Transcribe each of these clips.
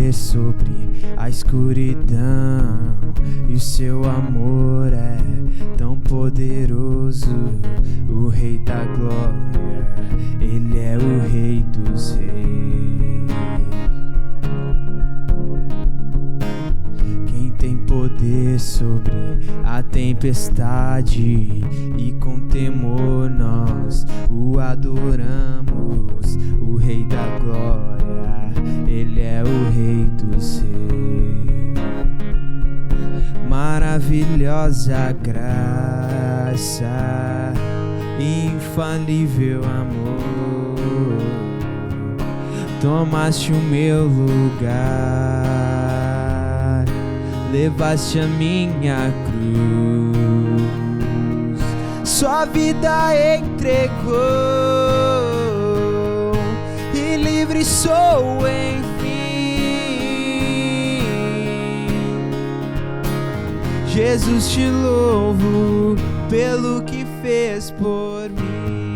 poder sobre a escuridão, e o seu amor é tão poderoso. O Rei da Glória, Ele é o Rei dos Reis. Quem tem poder sobre a tempestade, e com temor nós o adoramos. O Rei da Glória, Ele é o Rei dos Reis. Maravilhosa graça, infalível amor, tomaste o meu lugar, levaste a minha cruz, sua vida entregou, e livre sou enfim. Jesus, te louvo pelo que fez por mim.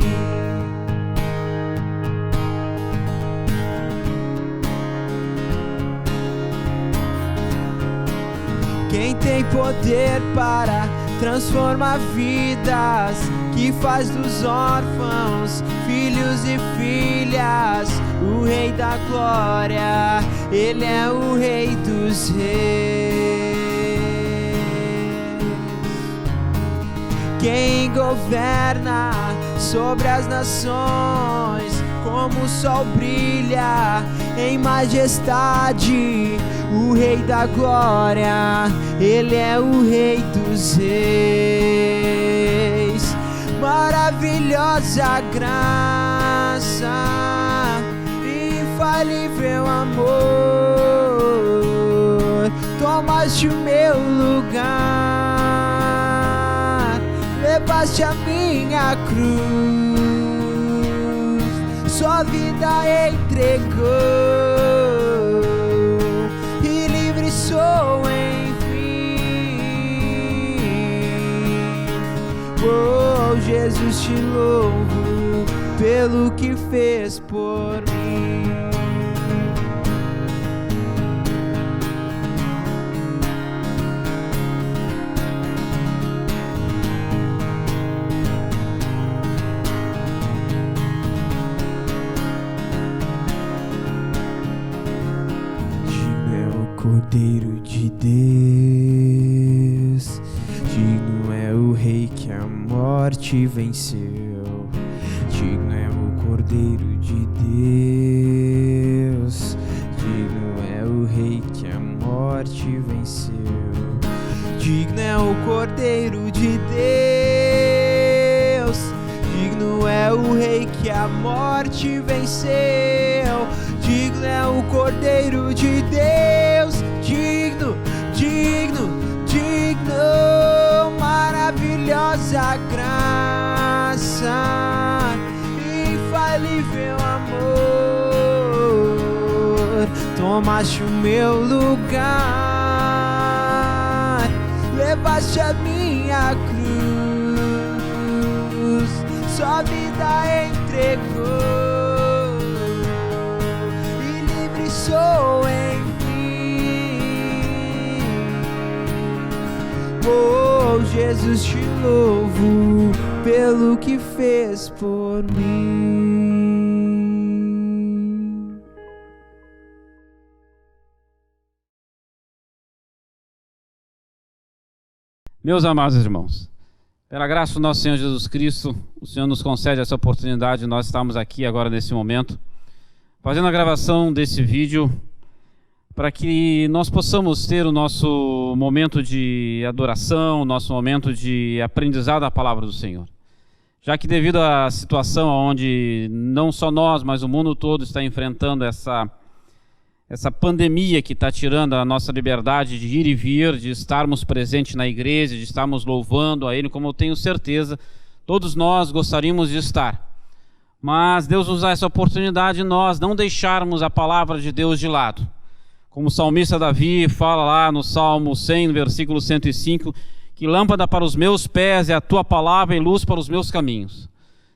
Quem tem poder para transformar vidas, que faz dos órfãos filhos e filhas. O Rei da Glória, Ele é o Rei dos Reis. Quem governa sobre as nações, como o sol brilha em majestade. O Rei da Glória, Ele é o Rei dos Reis. Maravilhosa graça, infalível amor, tomaste o meu lugar, levaste a minha cruz, sua vida entregou, e livre sou enfim. Oh, Jesus, te louvo pelo que fez por mim. Cordeiro de Deus, digno é o Rei que a morte venceu. Digno é o Cordeiro de Deus, digno é o Rei que a morte venceu. Digno é o Cordeiro de Deus, digno é o Rei que a morte venceu. Digno é o Cordeiro de Deus, digno, digno, digno. Maravilhosa graça, infalível amor, tomaste o meu lugar, levaste a minha cruz, sua vida entregou, sou enfim. Oh, Jesus, te louvo pelo que fez por mim. Meus amados irmãos, pela graça do nosso Senhor Jesus Cristo, o Senhor nos concede essa oportunidade de nós estarmos aqui agora nesse momento, fazendo a gravação desse vídeo, para que nós possamos ter o nosso momento de adoração, o nosso momento de aprendizado da palavra do Senhor. Já que devido à situação onde não só nós, mas o mundo todo está enfrentando essa pandemia que está tirando a nossa liberdade de ir e vir, de estarmos presentes na igreja, de estarmos louvando a Ele, como eu tenho certeza, todos nós gostaríamos de estar. Mas Deus nos dá essa oportunidade de nós não deixarmos a palavra de Deus de lado. Como o salmista Davi fala lá no Salmo 100, no versículo 105, que lâmpada para os meus pés é a tua palavra e luz para os meus caminhos.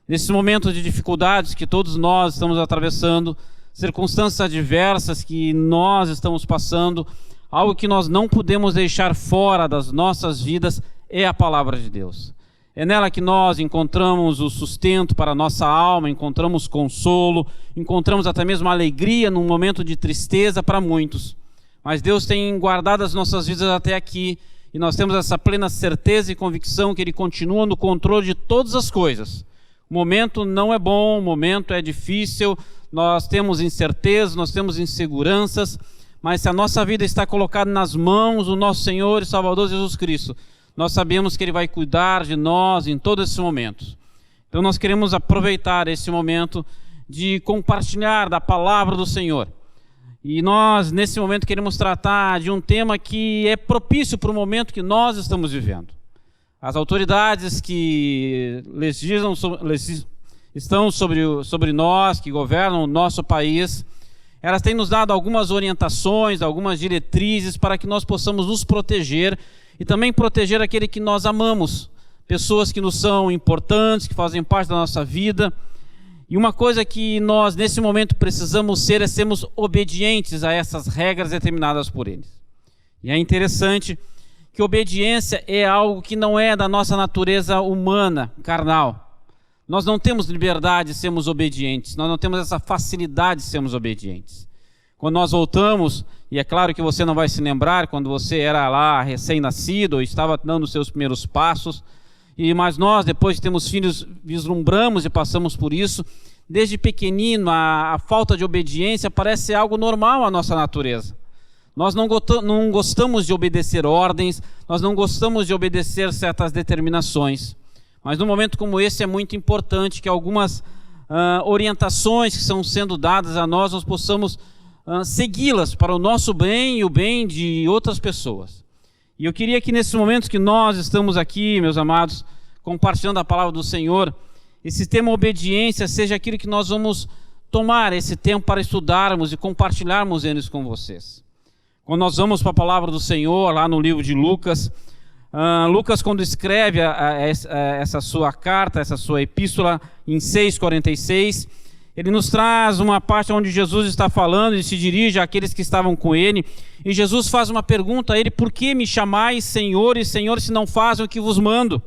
Nesses momentos de dificuldades que todos nós estamos atravessando, circunstâncias adversas que nós estamos passando, algo que nós não podemos deixar fora das nossas vidas é a palavra de Deus. É nela que nós encontramos o sustento para a nossa alma, encontramos consolo, encontramos até mesmo alegria num momento de tristeza para muitos. Mas Deus tem guardado as nossas vidas até aqui, e nós temos essa plena certeza e convicção que Ele continua no controle de todas as coisas. O momento não é bom, o momento é difícil, nós temos incertezas, nós temos inseguranças, mas se a nossa vida está colocada nas mãos do nosso Senhor e Salvador Jesus Cristo, nós sabemos que Ele vai cuidar de nós em todos esses momentos. Então nós queremos aproveitar esse momento de compartilhar da palavra do Senhor. E nós, nesse momento, queremos tratar de um tema que é propício para o momento que nós estamos vivendo. As autoridades que estão sobre nós, que governam o nosso país, elas têm nos dado algumas orientações, algumas diretrizes para que nós possamos nos proteger e também proteger aquele que nós amamos, pessoas que nos são importantes, que fazem parte da nossa vida. E uma coisa que nós, nesse momento, precisamos ser é sermos obedientes a essas regras determinadas por eles. E é interessante que obediência é algo que não é da nossa natureza humana, carnal. Nós não temos liberdade de sermos obedientes, nós não temos essa facilidade de sermos obedientes. Quando nós voltamos, e é claro que você não vai se lembrar quando você era lá recém-nascido ou estava dando os seus primeiros passos, mas nós, depois de termos filhos, vislumbramos e passamos por isso. Desde pequenino, a falta de obediência parece algo normal à nossa natureza. Nós não gostamos de obedecer ordens, nós não gostamos de obedecer certas determinações. Mas num momento como esse é muito importante que algumas orientações que estão sendo dadas a nós possamos segui-las para o nosso bem e o bem de outras pessoas. E eu queria que nesses momentos que nós estamos aqui, meus amados, compartilhando a palavra do Senhor, esse tema obediência seja aquilo que nós vamos tomar esse tempo para estudarmos e compartilharmos eles com vocês. Quando nós vamos para a palavra do Senhor, lá no livro de Lucas, Lucas, quando escreve essa sua carta, essa sua epístola, em 6,46, ele nos traz uma parte onde Jesus está falando e se dirige àqueles que estavam com ele, e Jesus faz uma pergunta a ele: por que me chamais Senhor e Senhor, se não fazem o que vos mando?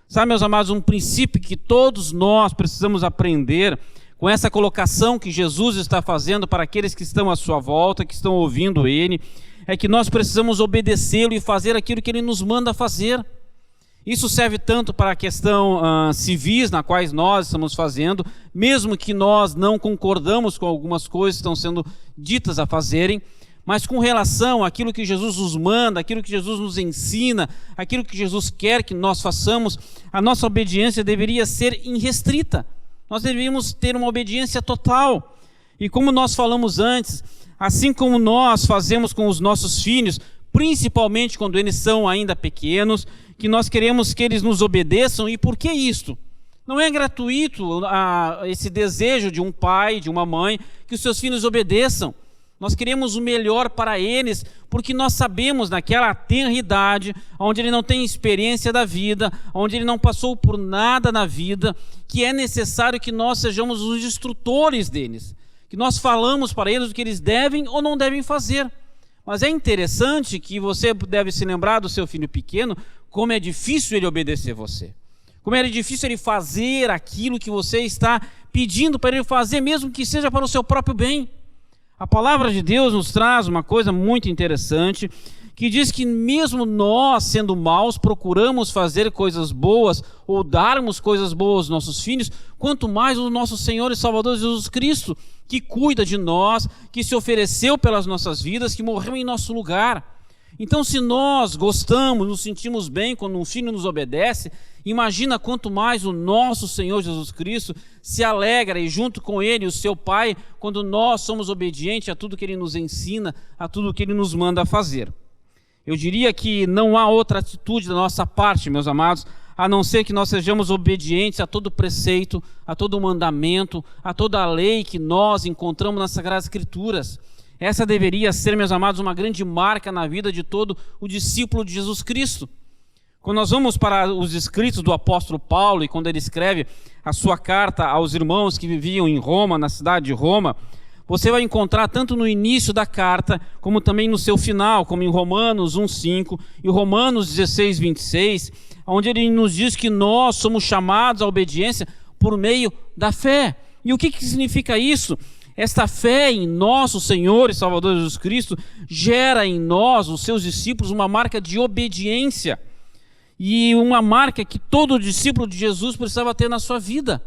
Sabe, meus amados, um princípio que todos nós precisamos aprender com essa colocação que Jesus está fazendo para aqueles que estão à sua volta, que estão ouvindo ele, é que nós precisamos obedecê-lo e fazer aquilo que ele nos manda fazer. Isso serve tanto para a questão civis, na quais nós estamos fazendo, mesmo que nós não concordamos com algumas coisas que estão sendo ditas a fazerem, mas com relação àquilo que Jesus nos manda, aquilo que Jesus nos ensina, aquilo que Jesus quer que nós façamos, a nossa obediência deveria ser irrestrita. Nós deveríamos ter uma obediência total. E como nós falamos antes, assim como nós fazemos com os nossos filhos, principalmente quando eles são ainda pequenos, que nós queremos que eles nos obedeçam. E por que isto? Não é gratuito esse desejo de um pai, de uma mãe, que os seus filhos obedeçam. Nós queremos o melhor para eles, porque nós sabemos naquela tenra idade, onde ele não tem experiência da vida, onde ele não passou por nada na vida, que é necessário que nós sejamos os instrutores deles, que nós falamos para eles o que eles devem ou não devem fazer. Mas é interessante que você deve se lembrar do seu filho pequeno, como é difícil ele obedecer você. Como é difícil ele fazer aquilo que você está pedindo para ele fazer, mesmo que seja para o seu próprio bem. A palavra de Deus nos traz uma coisa muito interessante, que diz que mesmo nós, sendo maus, procuramos fazer coisas boas ou darmos coisas boas aos nossos filhos, quanto mais o nosso Senhor e Salvador Jesus Cristo, que cuida de nós, que se ofereceu pelas nossas vidas, que morreu em nosso lugar. Então, se nós gostamos, nos sentimos bem quando um filho nos obedece, imagina quanto mais o nosso Senhor Jesus Cristo se alegra, e junto com ele, o seu Pai, quando nós somos obedientes a tudo que ele nos ensina, a tudo que ele nos manda fazer. Eu diria que não há outra atitude da nossa parte, meus amados, a não ser que nós sejamos obedientes a todo preceito, a todo mandamento, a toda a lei que nós encontramos nas Sagradas Escrituras. Essa deveria ser, meus amados, uma grande marca na vida de todo o discípulo de Jesus Cristo. Quando nós vamos para os escritos do apóstolo Paulo, e quando ele escreve a sua carta aos irmãos que viviam em Roma, na cidade de Roma, Você vai encontrar tanto no início da carta, como também no seu final, como em Romanos 1:5 e Romanos 16:26, onde ele nos diz que nós somos chamados à obediência por meio da fé. E o que significa isso? Esta fé em nosso Senhor e Salvador Jesus Cristo gera em nós, os seus discípulos, uma marca de obediência. E uma marca que todo discípulo de Jesus precisava ter na sua vida.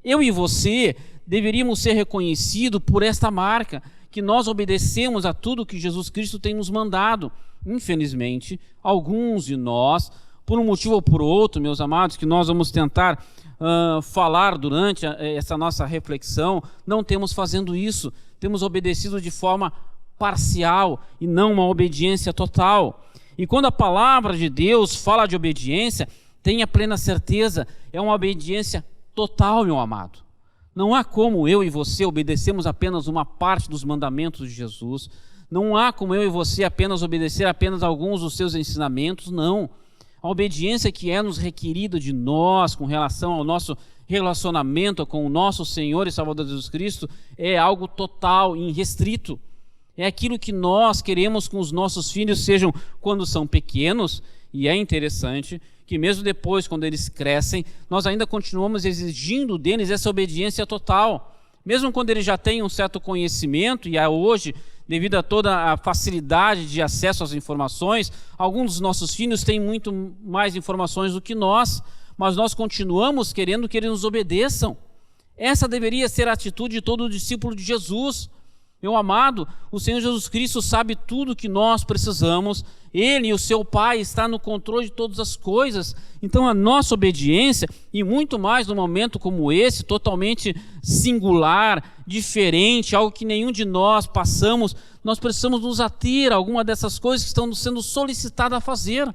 Eu e você deveríamos ser reconhecidos por esta marca, que nós obedecemos a tudo que Jesus Cristo tem nos mandado. Infelizmente, alguns de nós, por um motivo ou por outro, meus amados, que nós vamos tentar falar durante essa nossa reflexão, não temos fazendo isso. Temos obedecido de forma parcial e não uma obediência total. E quando a palavra de Deus fala de obediência, tenha plena certeza, é uma obediência total, meu amado. Não há como eu e você obedecemos apenas uma parte dos mandamentos de Jesus. Não há como eu e você apenas obedecer apenas alguns dos seus ensinamentos, não. A obediência que é nos requerida de nós com relação ao nosso relacionamento com o nosso Senhor e Salvador Jesus Cristo é algo total e irrestrito. É aquilo que nós queremos que os nossos filhos sejam quando são pequenos, e é interessante que mesmo depois, quando eles crescem, nós ainda continuamos exigindo deles essa obediência total. Mesmo quando eles já têm um certo conhecimento, e hoje, devido a toda a facilidade de acesso às informações, alguns dos nossos filhos têm muito mais informações do que nós, mas nós continuamos querendo que eles nos obedeçam. Essa deveria ser a atitude de todo discípulo de Jesus. Meu amado, o Senhor Jesus Cristo sabe tudo o que nós precisamos. Ele e o seu Pai estão no controle de todas as coisas. Então a nossa obediência, e muito mais num momento como esse, totalmente singular, diferente, algo que nenhum de nós passamos, nós precisamos nos ater a alguma dessas coisas que estão sendo solicitadas a fazer.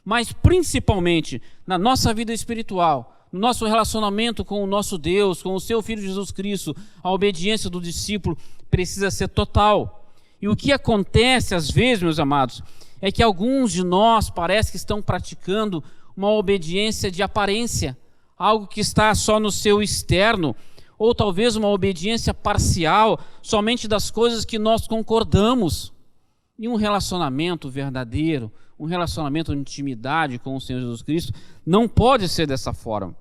Mas principalmente na nossa vida espiritual, no nosso relacionamento com o nosso Deus, com o seu Filho Jesus Cristo, a obediência do discípulo precisa ser total. E o que acontece às vezes, meus amados, é que alguns de nós parece que estão praticando uma obediência de aparência, algo que está só no seu externo, ou talvez uma obediência parcial, somente das coisas que nós concordamos. E um relacionamento verdadeiro, um relacionamento de intimidade com o Senhor Jesus Cristo, não pode ser dessa forma.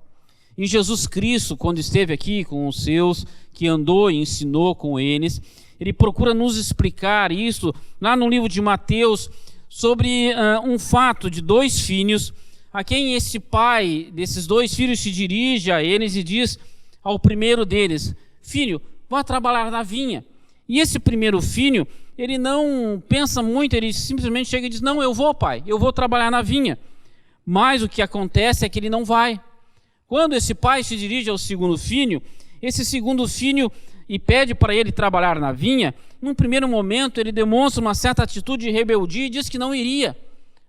E Jesus Cristo, quando esteve aqui com os seus, que andou e ensinou com eles, ele procura nos explicar isso lá no livro de Mateus, sobre um fato de 2 filhos, a quem esse pai desses 2 filhos se dirige a eles e diz ao primeiro deles: filho, vá trabalhar na vinha. E esse primeiro filho, ele não pensa muito, ele simplesmente chega e diz: não, eu vou, pai, eu vou trabalhar na vinha. Mas o que acontece é que ele não vai. Quando esse pai se dirige ao segundo filho, esse segundo filho e pede para ele trabalhar na vinha, num primeiro momento ele demonstra uma certa atitude de rebeldia e diz que não iria.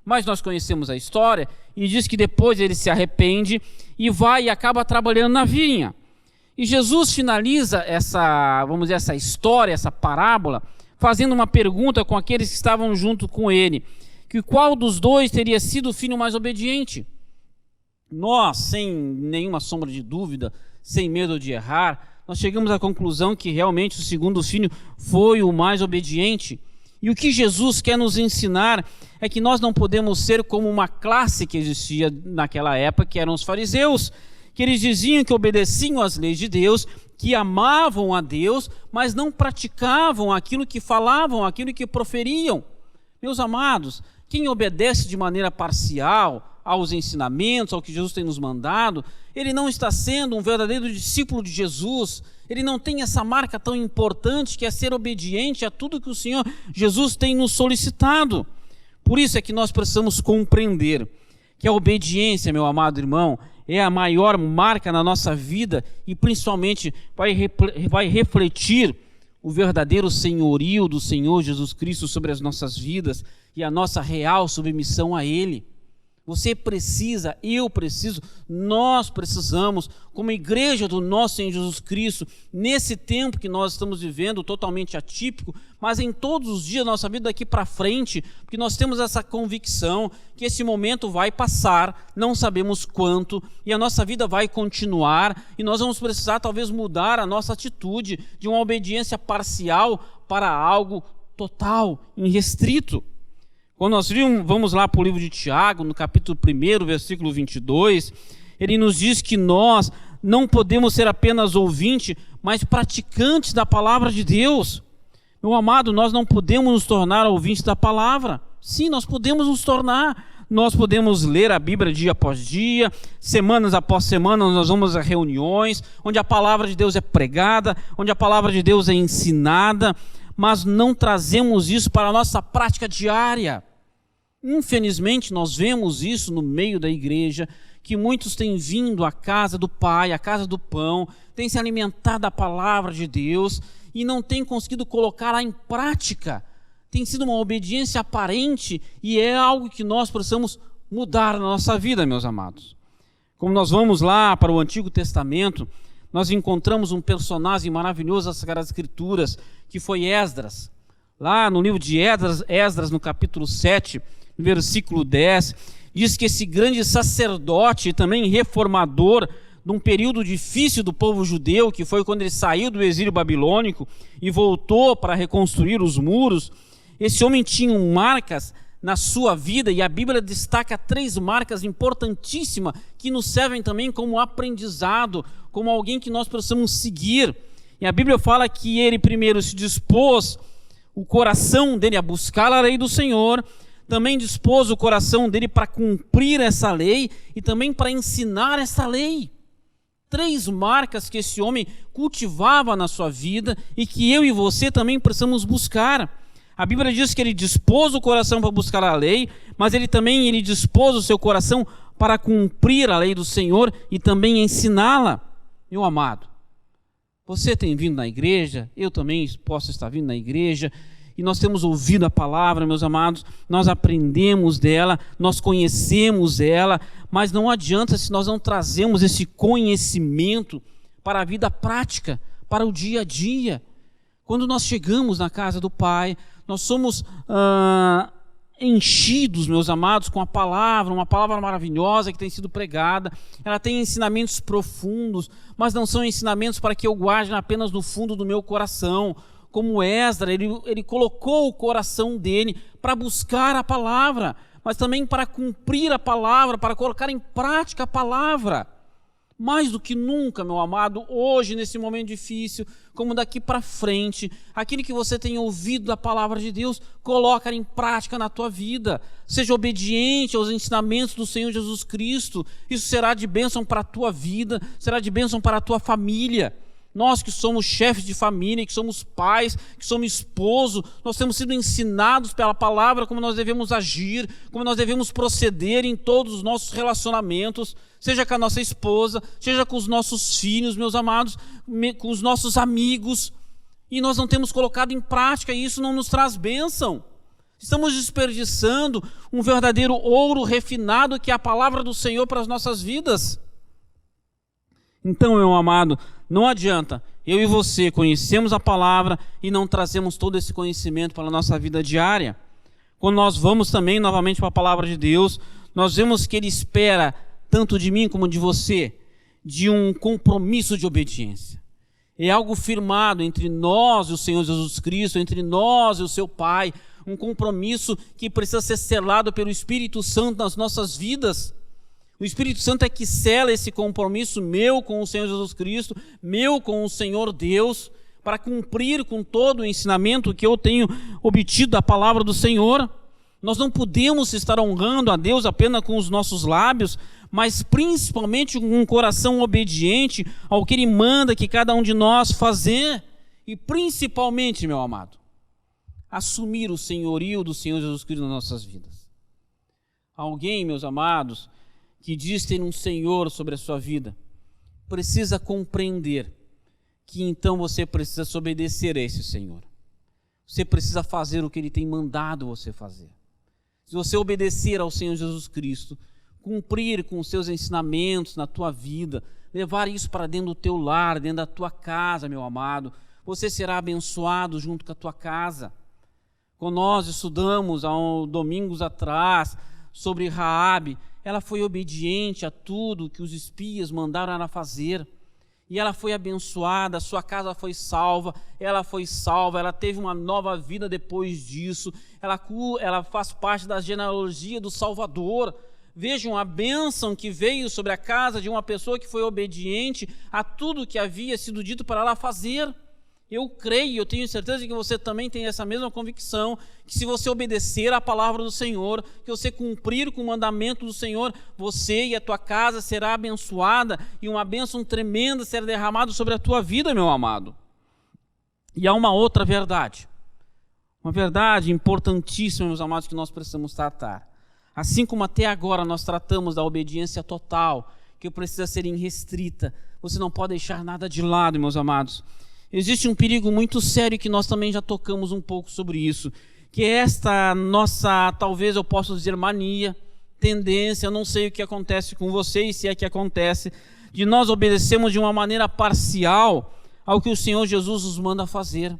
Mas nós conhecemos a história e diz que depois ele se arrepende e vai e acaba trabalhando na vinha. E Jesus finaliza essa história, essa parábola, fazendo uma pergunta com aqueles que estavam junto com ele, que qual dos 2 teria sido o filho mais obediente? Nós, sem nenhuma sombra de dúvida, sem medo de errar, nós chegamos à conclusão que realmente o segundo filho foi o mais obediente. E o que Jesus quer nos ensinar é que nós não podemos ser como uma classe que existia naquela época, que eram os fariseus, que eles diziam que obedeciam às leis de Deus, que amavam a Deus, mas não praticavam aquilo que falavam, aquilo que proferiam. Meus amados, quem obedece de maneira parcial aos ensinamentos, ao que Jesus tem nos mandado, ele não está sendo um verdadeiro discípulo de Jesus. Ele não tem essa marca tão importante que é ser obediente a tudo que o Senhor Jesus tem nos solicitado. Por isso é que nós precisamos compreender que a obediência, meu amado irmão, é a maior marca na nossa vida e principalmente vai refletir o verdadeiro senhorio do Senhor Jesus Cristo sobre as nossas vidas e a nossa real submissão a Ele. Você precisa, eu preciso, nós precisamos, como igreja do nosso Senhor Jesus Cristo, nesse tempo que nós estamos vivendo, totalmente atípico, mas em todos os dias da nossa vida daqui para frente, porque nós temos essa convicção que esse momento vai passar, não sabemos quanto, e a nossa vida vai continuar, e nós vamos precisar talvez mudar a nossa atitude de uma obediência parcial para algo total, irrestrito. Quando nós vamos lá para o livro de Tiago, no capítulo 1, versículo 22, ele nos diz que nós não podemos ser apenas ouvintes, mas praticantes da palavra de Deus. Meu amado, nós não podemos nos tornar ouvintes da palavra. Sim, nós podemos nos tornar. Nós podemos ler a Bíblia dia após dia, semanas após semana, nós vamos a reuniões, onde a palavra de Deus é pregada, onde a palavra de Deus é ensinada, mas não trazemos isso para a nossa prática diária. Infelizmente, nós vemos isso no meio da igreja, que muitos têm vindo à casa do Pai, à casa do pão, têm se alimentado da palavra de Deus e não têm conseguido colocá-la em prática. Tem sido uma obediência aparente e é algo que nós precisamos mudar na nossa vida, meus amados. Como nós vamos lá para o Antigo Testamento, nós encontramos um personagem maravilhoso das Sagradas Escrituras, que foi Esdras. Lá no livro de Esdras, no capítulo 7, no versículo 10, diz que esse grande sacerdote e também reformador de um período difícil do povo judeu, que foi quando ele saiu do exílio babilônico e voltou para reconstruir os muros, esse homem tinha marcas na sua vida, e a Bíblia destaca 3 marcas importantíssimas que nos servem também como aprendizado, como alguém que nós precisamos seguir. E a Bíblia fala que ele primeiro se dispôs o coração dele a buscar a lei do Senhor, também dispôs o coração dele para cumprir essa lei e também para ensinar essa lei. 3 marcas que esse homem cultivava na sua vida e que eu e você também precisamos buscar. A Bíblia diz que ele dispôs o coração para buscar a lei, mas ele também dispôs o seu coração para cumprir a lei do Senhor e também ensiná-la. Meu amado, você tem vindo na igreja, eu também posso estar vindo na igreja, e nós temos ouvido a palavra, meus amados, nós aprendemos dela, nós conhecemos ela, mas não adianta se nós não trazemos esse conhecimento para a vida prática, para o dia a dia. Quando nós chegamos na casa do Pai, nós somos enchidos, meus amados, com a palavra, uma palavra maravilhosa que tem sido pregada. Ela tem ensinamentos profundos, mas não são ensinamentos para que eu guarde apenas no fundo do meu coração. Como Esdras, ele colocou o coração dele para buscar a palavra, mas também para cumprir a palavra, para colocar em prática a palavra. Mais do que nunca, meu amado, hoje, nesse momento difícil, como daqui para frente, aquilo que você tem ouvido da palavra de Deus, coloca em prática na tua vida. Seja obediente aos ensinamentos do Senhor Jesus Cristo. Isso será de bênção para a tua vida, será de bênção para a tua família. Nós que somos chefes de família, que somos pais, que somos esposos, nós temos sido ensinados pela palavra como nós devemos agir, como nós devemos proceder em todos os nossos relacionamentos, seja com a nossa esposa, seja com os nossos filhos, meus amados, com os nossos amigos, e nós não temos colocado em prática, e isso não nos traz bênção. Estamos desperdiçando um verdadeiro ouro refinado que é a palavra do Senhor para as nossas vidas. Então, meu amado, não adianta eu e você conhecemos a palavra e não trazemos todo esse conhecimento para a nossa vida diária. Quando nós vamos também novamente para a palavra de Deus, nós vemos que Ele espera tanto de mim como de você, de um compromisso de obediência. É algo firmado entre nós e o Senhor Jesus Cristo, entre nós e o seu Pai, um compromisso que precisa ser selado pelo Espírito Santo nas nossas vidas. O Espírito Santo é que sela esse compromisso meu com o Senhor Jesus Cristo, meu com o Senhor Deus, para cumprir com todo o ensinamento que eu tenho obtido da palavra do Senhor. Nós não podemos estar honrando a Deus apenas com os nossos lábios, mas principalmente com um coração obediente ao que Ele manda que cada um de nós fazer. E principalmente, meu amado, assumir o senhorio do Senhor Jesus Cristo nas nossas vidas. Alguém, meus amados, que diz ter um Senhor sobre a sua vida, precisa compreender que então você precisa se obedecer a esse Senhor. Você precisa fazer o que Ele tem mandado você fazer. Se você obedecer ao Senhor Jesus Cristo, cumprir com os seus ensinamentos na tua vida, levar isso para dentro do teu lar, dentro da tua casa, meu amado, você será abençoado junto com a tua casa. Quando nós estudamos há domingos atrás sobre Raabe, ela foi obediente a tudo que os espias mandaram ela fazer. E ela foi abençoada, sua casa foi salva, ela teve uma nova vida depois disso. Ela faz parte da genealogia do Salvador. Vejam a bênção que veio sobre a casa de uma pessoa que foi obediente a tudo que havia sido dito para ela fazer. Eu creio, eu tenho certeza que você também tem essa mesma convicção, que se você obedecer à palavra do Senhor, que você cumprir com o mandamento do Senhor, você e a tua casa será abençoada e uma bênção tremenda será derramada sobre a tua vida, meu amado. E há uma outra verdade, uma verdade importantíssima, meus amados, que nós precisamos tratar. Assim como até agora nós tratamos da obediência total, que precisa ser irrestrita, você não pode deixar nada de lado, meus amados. Existe um perigo muito sério que nós também já tocamos um pouco sobre isso, que é esta nossa, talvez eu possa dizer, mania, tendência, eu não sei o que acontece com vocês, se é que acontece, de nós obedecermos de uma maneira parcial ao que o Senhor Jesus nos manda fazer.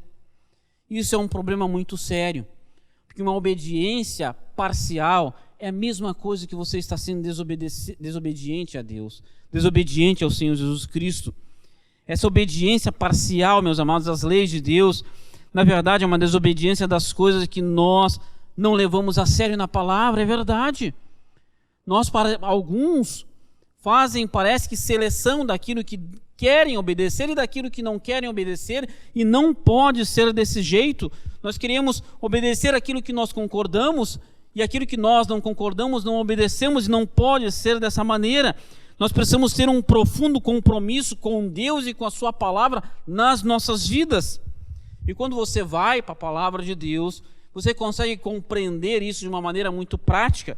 Isso é um problema muito sério, porque uma obediência parcial é a mesma coisa que você está sendo desobediente a Deus, desobediente ao Senhor Jesus Cristo. Essa obediência parcial, meus amados, às leis de Deus, na verdade é uma desobediência das coisas que nós não levamos a sério na palavra, é verdade. Alguns fazem, parece que seleção daquilo que querem obedecer e daquilo que não querem obedecer, e não pode ser desse jeito. Nós queremos obedecer aquilo que nós concordamos, e aquilo que nós não concordamos, não obedecemos, e não pode ser dessa maneira. Nós precisamos ter um profundo compromisso com Deus e com a sua palavra nas nossas vidas. E quando você vai para a palavra de Deus, você consegue compreender isso de uma maneira muito prática.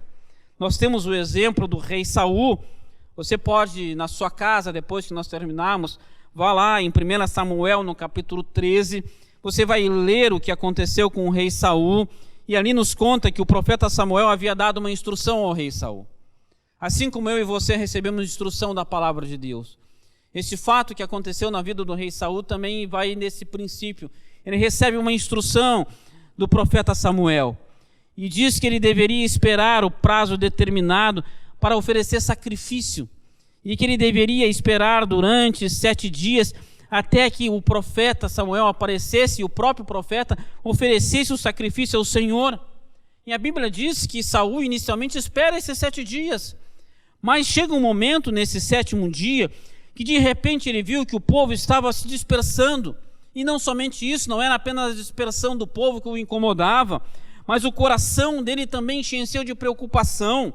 Nós temos o exemplo do rei Saul. Você pode, na sua casa, depois que nós terminarmos, vá lá em 1 Samuel, no capítulo 13, você vai ler o que aconteceu com o rei Saul, e ali nos conta que o profeta Samuel havia dado uma instrução ao rei Saul. Assim como eu e você recebemos instrução da palavra de Deus. Esse fato que aconteceu na vida do rei Saul também vai nesse princípio. Ele recebe uma instrução do profeta Samuel e diz que ele deveria esperar o prazo determinado para oferecer sacrifício, e que ele deveria esperar durante 7 dias até que o profeta Samuel aparecesse e o próprio profeta oferecesse o sacrifício ao Senhor. E a Bíblia diz que Saul inicialmente espera esses 7 dias. Mas chega um momento nesse 7º dia que de repente ele viu que o povo estava se dispersando. E não somente isso, não era apenas a dispersão do povo que o incomodava, mas o coração dele também encheu de preocupação.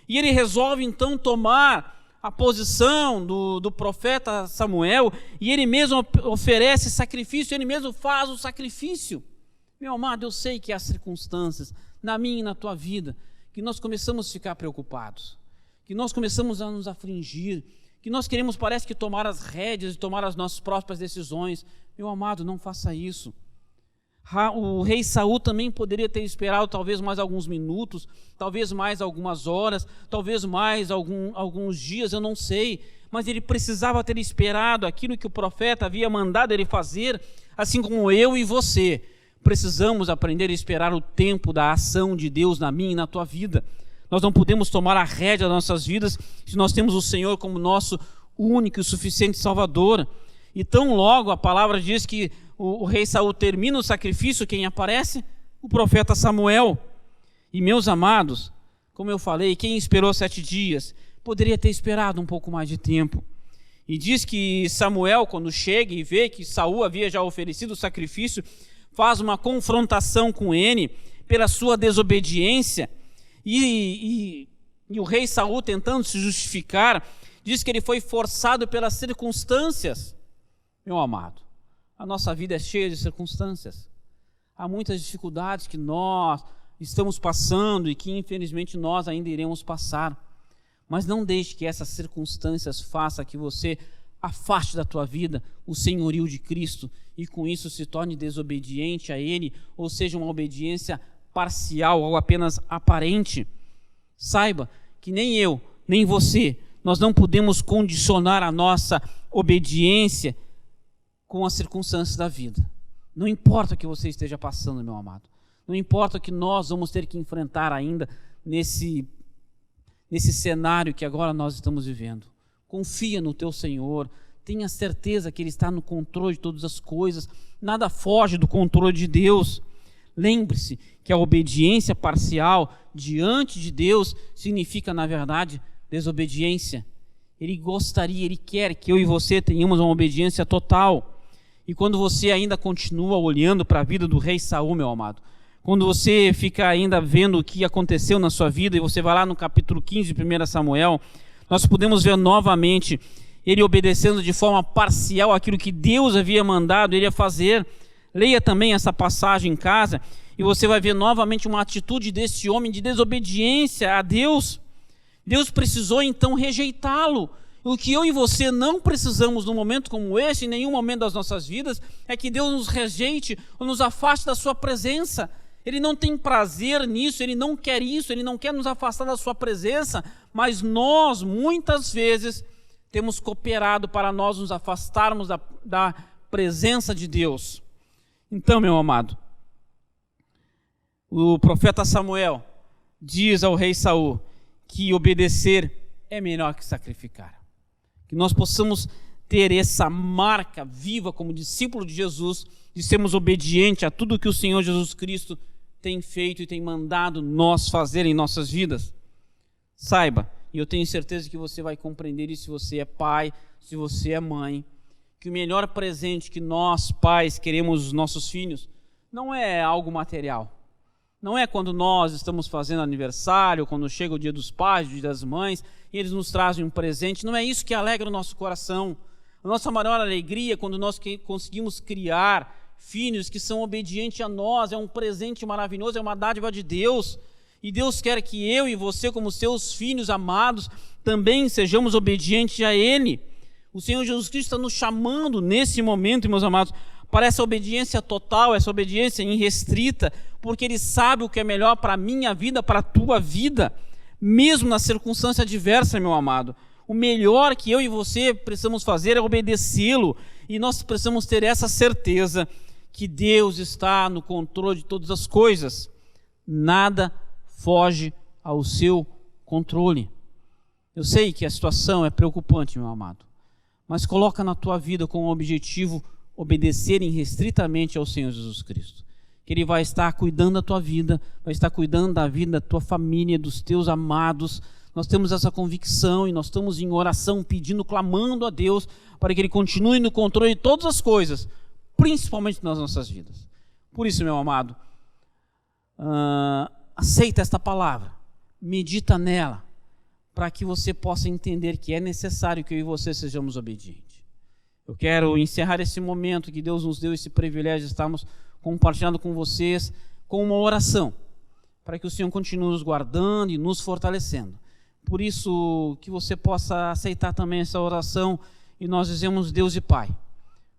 E ele resolve então tomar a posição do profeta Samuel, e ele mesmo oferece sacrifício, ele mesmo faz o sacrifício. Meu amado, eu sei que há circunstâncias na minha e na tua vida que nós começamos a ficar preocupados, que nós começamos a nos afligir, que nós queremos, parece que, tomar as rédeas e tomar as nossas próprias decisões. Meu amado, não faça isso. O rei Saul também poderia ter esperado talvez mais alguns minutos, talvez mais algumas horas, talvez mais alguns dias, eu não sei, mas ele precisava ter esperado aquilo que o profeta havia mandado ele fazer, assim como eu e você precisamos aprender a esperar o tempo da ação de Deus na minha e na tua vida. Nós não podemos tomar a rédea das nossas vidas se nós temos o Senhor como nosso único e suficiente Salvador. E tão logo a palavra diz que o rei Saul termina o sacrifício, quem aparece? O profeta Samuel. E meus amados, como eu falei, quem esperou 7 dias poderia ter esperado um pouco mais de tempo. E diz que Samuel, quando chega e vê que Saul havia já oferecido o sacrifício, faz uma confrontação com ele pela sua desobediência. E o rei Saul, tentando se justificar, diz que ele foi forçado pelas circunstâncias. Meu amado, a nossa vida é cheia de circunstâncias. Há muitas dificuldades que nós estamos passando e que infelizmente nós ainda iremos passar. Mas não deixe que essas circunstâncias façam que você afaste da tua vida o senhorio de Cristo e com isso se torne desobediente a Ele, ou seja, uma obediência parcial ou apenas aparente. Saiba que nem eu nem você. Nós não podemos condicionar a nossa obediência com as circunstâncias da vida. Não importa o que você esteja passando, meu amado. Não importa o que nós vamos ter que enfrentar ainda nesse cenário que agora nós estamos vivendo. Confia no teu Senhor. Tenha certeza que Ele está no controle de todas as coisas. Nada foge do controle de Deus. Lembre-se que a obediência parcial diante de Deus significa, na verdade, desobediência. Ele gostaria, Ele quer que eu e você tenhamos uma obediência total. E quando você ainda continua olhando para a vida do rei Saul, meu amado, quando você fica ainda vendo o que aconteceu na sua vida, e você vai lá no capítulo 15 de 1 Samuel, nós podemos ver novamente ele obedecendo de forma parcial aquilo que Deus havia mandado ele a fazer. Leia também essa passagem em casa, e você vai ver novamente uma atitude desse homem de desobediência a Deus. Deus precisou então rejeitá-lo. O que eu e você não precisamos num momento como esse, em nenhum momento das nossas vidas, é que Deus nos rejeite ou nos afaste da sua presença. Ele não tem prazer nisso, Ele não quer isso, Ele não quer nos afastar da sua presença, mas nós, muitas vezes, temos cooperado para nós nos afastarmos da presença de Deus. Então, meu amado, o profeta Samuel diz ao rei Saul que obedecer é melhor que sacrificar. Que nós possamos ter essa marca viva como discípulo de Jesus, de sermos obedientes a tudo que o Senhor Jesus Cristo tem feito e tem mandado nós fazer em nossas vidas. Saiba, e eu tenho certeza que você vai compreender isso se você é pai, se você é mãe, que o melhor presente que nós, pais, queremos aos nossos filhos não é algo material. Não é quando nós estamos fazendo aniversário, quando chega o dia dos pais, o dia das mães, e eles nos trazem um presente. Não é isso que alegra o nosso coração. A nossa maior alegria é quando nós conseguimos criar filhos que são obedientes a nós. É um presente maravilhoso, é uma dádiva de Deus. E Deus quer que eu e você, como seus filhos amados, também sejamos obedientes a Ele. O Senhor Jesus Cristo está nos chamando nesse momento, meus amados, para essa obediência total, essa obediência irrestrita, porque Ele sabe o que é melhor para a minha vida, para a tua vida, mesmo na circunstância adversa, meu amado. O melhor que eu e você precisamos fazer é obedecê-lo, e nós precisamos ter essa certeza que Deus está no controle de todas as coisas. Nada foge ao seu controle. Eu sei que a situação é preocupante, meu amado, mas coloca na tua vida como objetivo obedecer irrestritamente ao Senhor Jesus Cristo. Que Ele vai estar cuidando da tua vida, vai estar cuidando da vida da tua família, dos teus amados. Nós temos essa convicção e nós estamos em oração, pedindo, clamando a Deus para que Ele continue no controle de todas as coisas, principalmente nas nossas vidas. Por isso, meu amado, aceita esta palavra, medita nela, para que você possa entender que é necessário que eu e você sejamos obedientes. Eu quero encerrar esse momento que Deus nos deu esse privilégio de estarmos compartilhando com vocês com uma oração, para que o Senhor continue nos guardando e nos fortalecendo. Por isso, que você possa aceitar também essa oração e nós dizemos: Deus e Pai,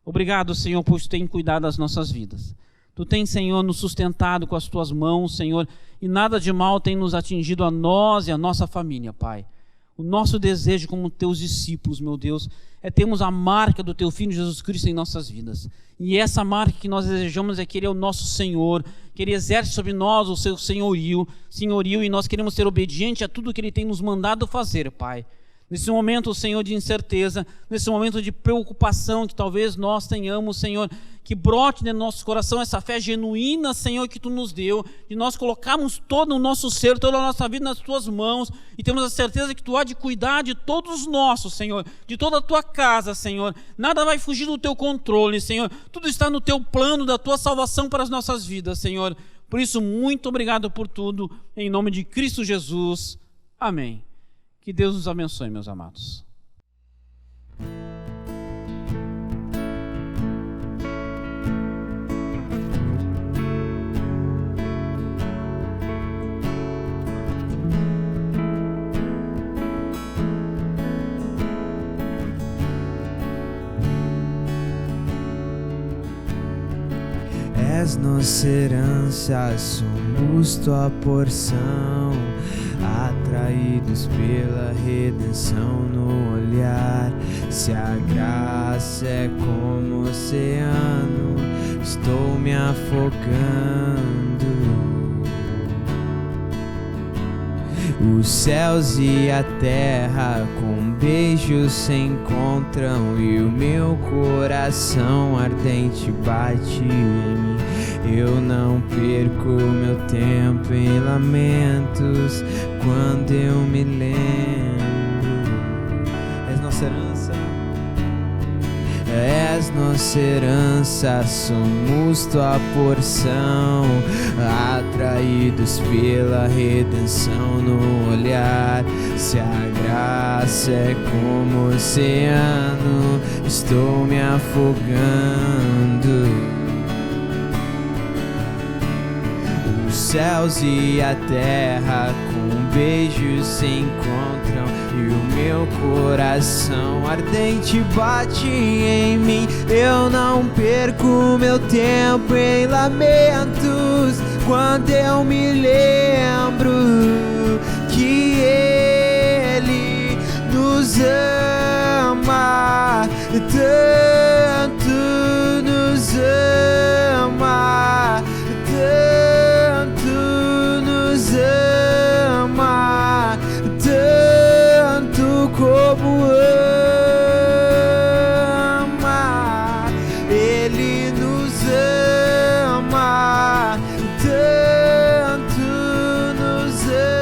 obrigado, Senhor, por Tu ter cuidado das nossas vidas. Tu tens, Senhor, nos sustentado com as Tuas mãos, Senhor, e nada de mal tem nos atingido a nós e a nossa família, Pai. O nosso desejo como Teus discípulos, meu Deus, é termos a marca do Teu Filho Jesus Cristo em nossas vidas. E essa marca que nós desejamos é que Ele é o nosso Senhor, que Ele exerce sobre nós o Seu senhorio, e nós queremos ser obedientes a tudo que Ele tem nos mandado fazer, Pai. Nesse momento, Senhor, de incerteza, nesse momento de preocupação que talvez nós tenhamos, Senhor, que brote no nosso coração essa fé genuína, Senhor, que Tu nos deu, de nós colocarmos todo o nosso ser, toda a nossa vida nas Tuas mãos, e temos a certeza que Tu há de cuidar de todos os nossos, Senhor, de toda a Tua casa, Senhor. Nada vai fugir do Teu controle, Senhor. Tudo está no Teu plano da Tua salvação para as nossas vidas, Senhor. Por isso, muito obrigado por tudo, em nome de Cristo Jesus. Amém. Que Deus nos abençoe, meus amados. És nossa herança, somos Tua porção. atraídos pela redenção no olhar. Se a graça é como oceano, estou me afogando. Os céus e a terra com beijos se encontram e o meu coração ardente bate em mim. Eu não perco meu tempo em lamentos quando eu me lembro. És nossa herança. És nossa herança, somos tua porção, atraídos pela redenção no olhar. Se a graça é como oceano, estou me afogando. Os céus e a terra com beijos se encontram e o meu coração ardente bate em mim. Eu não perco meu tempo em lamentos quando eu me lembro que Ele nos ama, tanto nos ama, tanto nos ama, tanto como ama. Ele nos ama, tanto nos ama,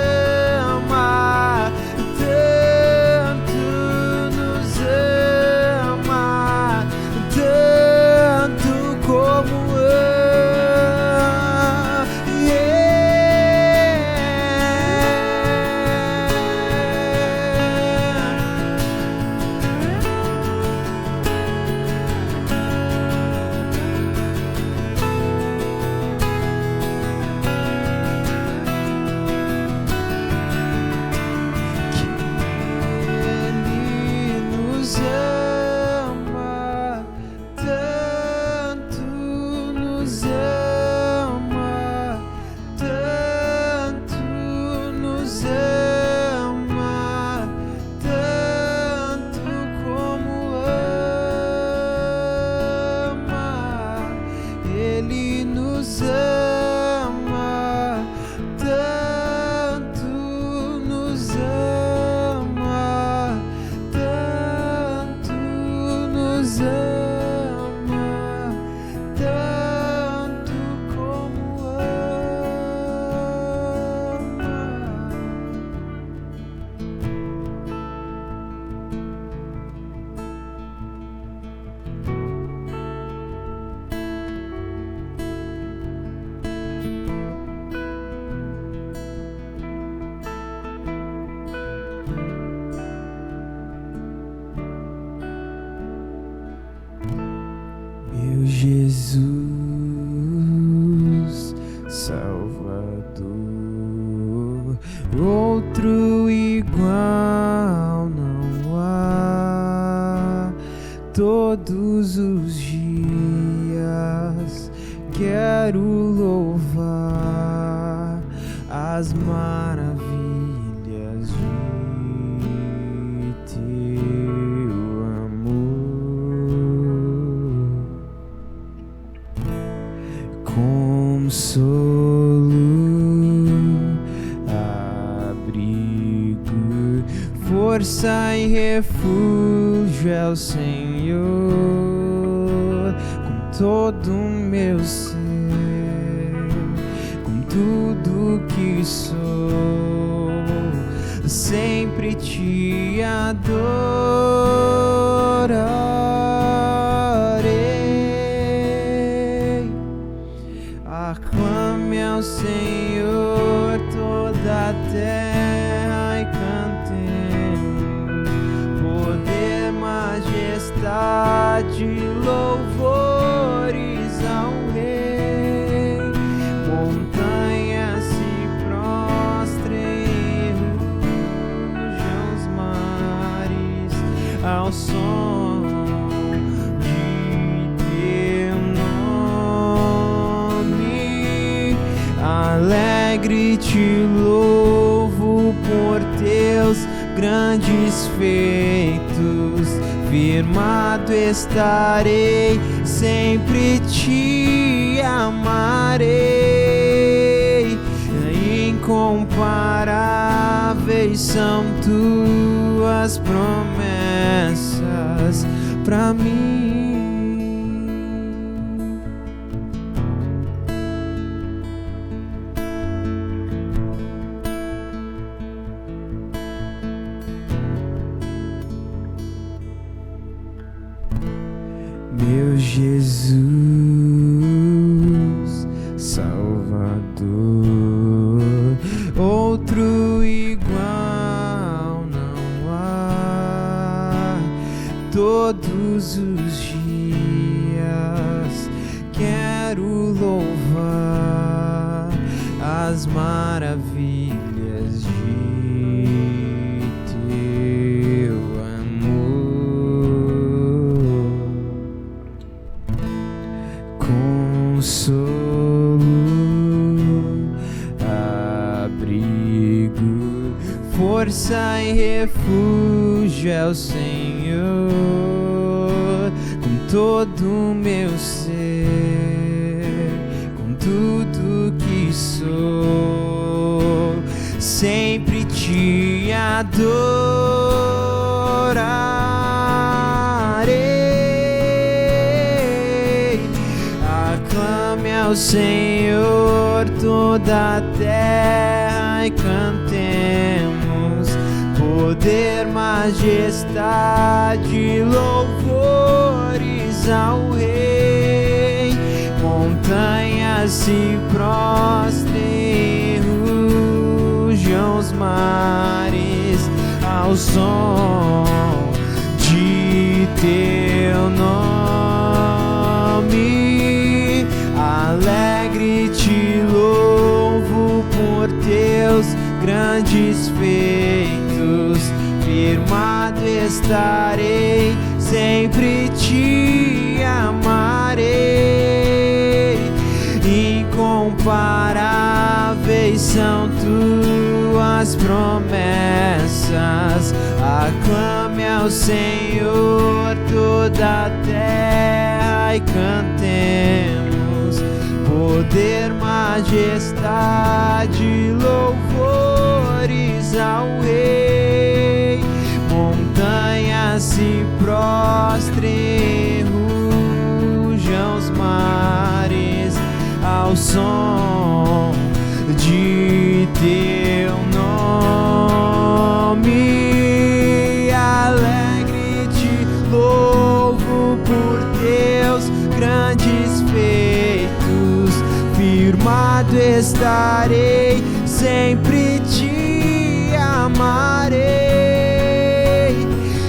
tanto nos ama, tanto como Jesus, Salvador, outro igual não há. Todos os dias quero louvar as maravilhas de teu consolo, abrigo, força e refúgio é o Senhor, com todo o meu ser, com tudo que sou, sempre te adorarei. Aclame ao Senhor toda a terra e cantemos poder, majestade, louvores ao Rei. Montanhas se prostrem, rujam os mares ao som alegre te louvo. louvo por teus grandes feitos. Firmado estarei, sempre te amarei. Incomparáveis são tuas promessas pra mim. Meu Jesus, Salvador, outro igual não há. Todos os dias quero louvar as maravilhas de teu amor. Consolo, abrigo, força e refúgio é o Senhor. Com todo o meu ser, com tudo que sou, sempre te adorarei. Aclame ao Senhor toda a terra e cantemos poder, majestade, louvores ao Rei. Montanhas se prostrem, rujam os mares ao som de teu nome. Alegre te louvo por teus grandes feitos. Firmado estarei, sempre te amarei. Incomparáveis são tuas promessas. Aclame ao Senhor toda a terra e cantemos poder, majestade, louvores ao Rei. Montanhas se prostrem, rujam os mares ao som de teu nome. Alegre te louvo por teus grandes feitos. Firmado estarei, sempre te amarei.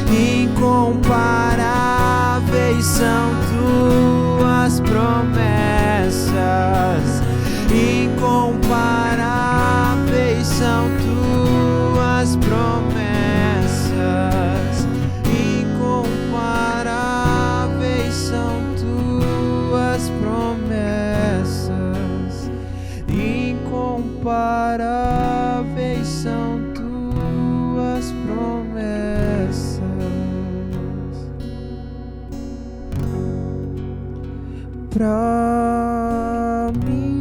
Incomparáveis são tuas promessas. Incomparáveis são tuas promessas. Incomparáveis são tuas promessas. Incomparáveis são tuas promessas pra mim.